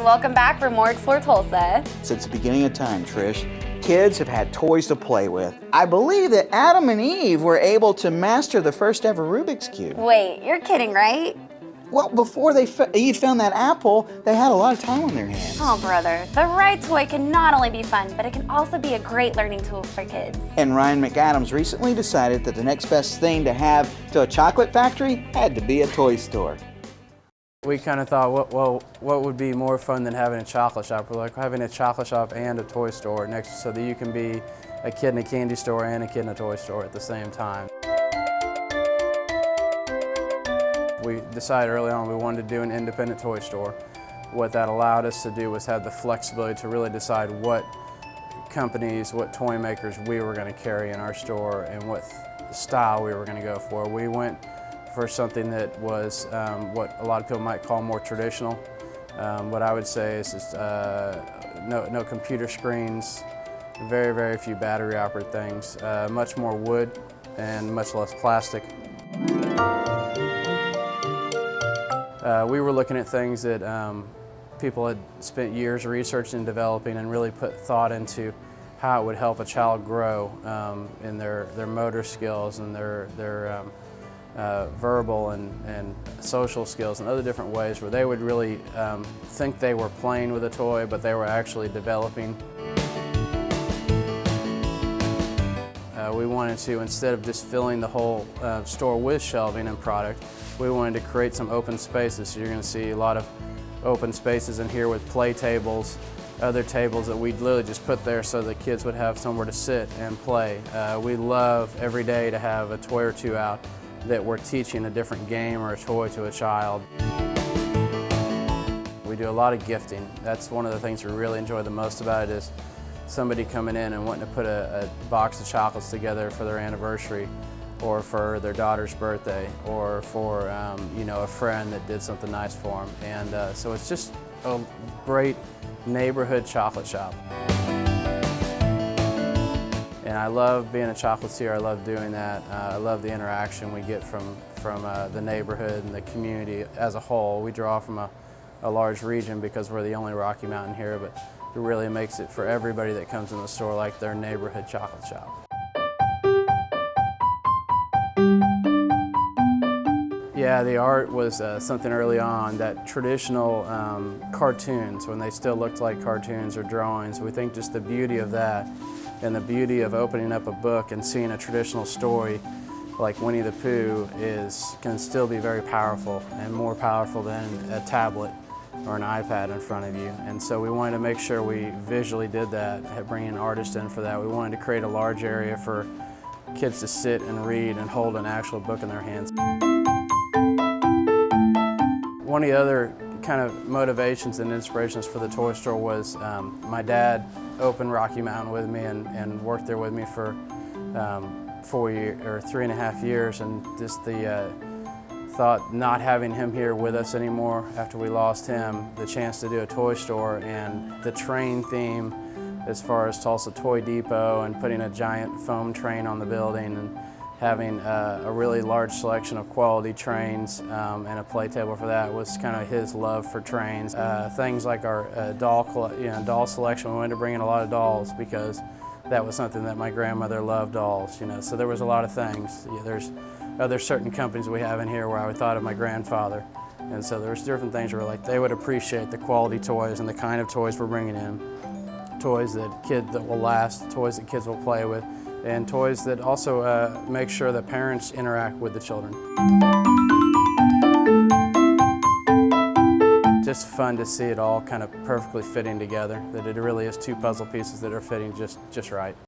and welcome back for more Explore Tulsa. Since the beginning of time, Trish, kids have had toys to play with. I believe that Adam and Eve were able to master the first ever Rubik's Cube. Wait, you're kidding, right? Well, before Eve found that apple, they had a lot of time on their hands. Oh, brother, the right toy can not only be fun, but it can also be a great learning tool for kids. And Ryan McAdams recently decided that the next best thing to have to a chocolate factory had to be a toy store. We kind of thought, what would be more fun than having a chocolate shop? We're like having a chocolate shop and a toy store next, so that you can be a kid in a candy store and a kid in a toy store at the same time. We decided early on we wanted to do an independent toy store. What that allowed us to do was have the flexibility to really decide what companies, what toy makers we were going to carry in our store and what style we were going to go for. We went for something that was what a lot of people might call more traditional. What I would say is no computer screens, very, very few battery-operated things, much more wood and much less plastic. We were looking at things that people had spent years researching and developing and really put thought into how it would help a child grow in their motor skills and their verbal and social skills and other different ways where they would really think they were playing with a toy, but they were actually developing. We wanted to, instead of just filling the whole store with shelving and product, we wanted to create some open spaces. So you're going to see a lot of open spaces in here with play tables, other tables that we'd literally just put there so the kids would have somewhere to sit and play. We love every day to have a toy or two out that we're teaching a different game or a toy to a child. We do a lot of gifting. That's one of the things we really enjoy the most about it is somebody coming in and wanting to put a box of chocolates together for their anniversary or for their daughter's birthday or for a friend that did something nice for them. And so it's just a great neighborhood chocolate shop. And I love being a chocolatier. I love doing that. I love the interaction we get from the neighborhood and the community as a whole. We draw from a large region because we're the only Rocky Mountain here, but it really makes it for everybody that comes in the store like their neighborhood chocolate shop. Yeah, the art was something early on, that traditional cartoons, when they still looked like cartoons or drawings. We think just the beauty of that and the beauty of opening up a book and seeing a traditional story like Winnie the Pooh can still be very powerful and more powerful than a tablet or an iPad in front of you. And so we wanted to make sure we visually did that, bringing an artist in for that. We wanted to create a large area for kids to sit and read and hold an actual book in their hands. One of the other kind of motivations and inspirations for the toy store was my dad opened Rocky Mountain with me and worked there with me for 3.5 years, and just the thought not having him here with us anymore after we lost him, the chance to do a toy store and the train theme as far as Tulsa Toy Depot and putting a giant foam train on the building and having a really large selection of quality trains and a play table for that was kind of his love for trains. Things like our doll selection, we wanted to bring in a lot of dolls because that was something that my grandmother loved, dolls, so there was a lot of things. There's certain companies we have in here where I thought of my grandfather, and so there's different things where they would appreciate the quality toys and the kind of toys we're bringing in. Toys that will last, toys that kids will play with, and toys that also make sure that parents interact with the children. Just fun to see it all kind of perfectly fitting together, that it really is two puzzle pieces that are fitting just right.